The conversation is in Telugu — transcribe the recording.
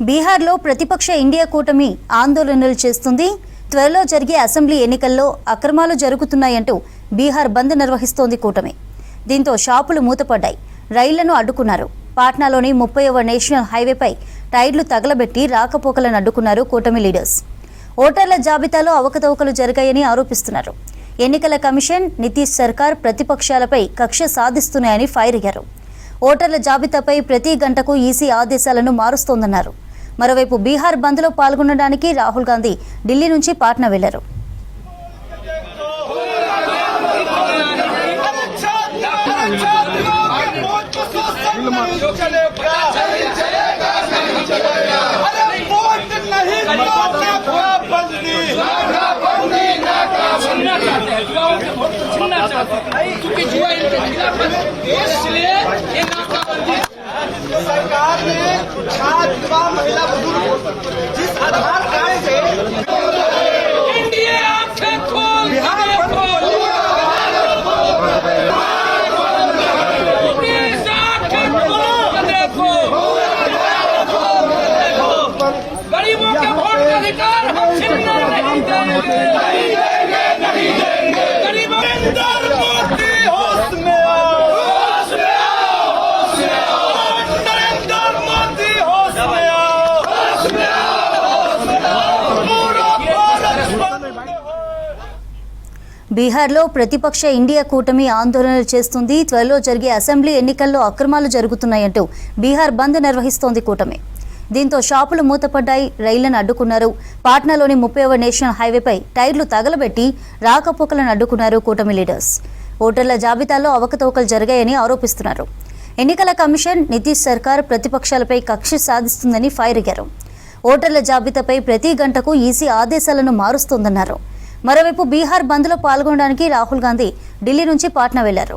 బీహార్లో ప్రతిపక్ష ఇండియా కూటమి ఆందోళనలు చేస్తుంది. త్వరలో జరిగే అసెంబ్లీ ఎన్నికల్లో అక్రమాలు జరుగుతున్నాయంటూ బీహార్ బంద్ నిర్వహిస్తోంది కూటమి. దీంతో షాపులు మూతపడ్డాయి, రైళ్లను అడ్డుకున్నారు. పాట్నాలోని 30వ నేషనల్ హైవేపై టైర్లు తగలబెట్టి రాకపోకలను అడ్డుకున్నారు కూటమి లీడర్స్. ఓటర్ల జాబితాలో అవకతవకలు జరిగాయని ఆరోపిస్తున్నారు. ఎన్నికల కమిషన్, నితీష్ సర్కార్ ప్రతిపక్షాలపై కక్ష సాధిస్తున్నాయని ఫైర్ అయ్యారు. ఓటర్ల జాబితాపై ప్రతి గంటకు ఈసీ ఆదేశాలను మారుస్తోందన్నారు. మరోవైపు బీహార్ బంద్లో పాల్గొనడానికి రాహుల్ గాంధీ ఢిల్లీ నుంచి పాట్నా వెళ్లారు. सरकार ने आज युवा महिला बुजुर्ग जिस आधार कार्ड से गरीबों के वोट का अधिकार हम छीनने नहीं देंगे, नहीं देंगे। गरीबों नरेंद्र मोदी होश में आओ, होश में आओ, होश में आओ। नरेंद्र मोदी होश में आओ, होश में आओ, होश में आओ। पूरा బీహార్లో ప్రతిపక్ష ఇండియా కూటమి ఆందోళనలు చేస్తుంది. త్వరలో జరిగే అసెంబ్లీ ఎన్నికల్లో అక్రమాలు జరుగుతున్నాయంటూ బీహార్ బంద్ నిర్వహిస్తోంది కూటమి. దీంతో షాపులు మూతపడ్డాయి, రైళ్లను అడ్డుకున్నారు. పాట్నాలోని 30వ నేషనల్ హైవేపై టైర్లు తగలబెట్టి రాకపోకలను అడ్డుకున్నారు కూటమి లీడర్స్. ఓటర్ల జాబితాలో అవకతవకలు జరిగాయని ఆరోపిస్తున్నారు. ఎన్నికల కమిషన్, నితీష్ సర్కార్ ప్రతిపక్షాలపై కక్ష సాధిస్తుందని ఫైర్ అయ్యారు. ఓటర్ల జాబితాపై ప్రతి గంటకు ఈసీ ఆదేశాలను మారుస్తోందన్నారు. మరోవైపు బీహార్ బంద్లో పాల్గొనడానికి రాహుల్ గాంధీ ఢిల్లీ నుంచి పాట్నా వెళ్లారు.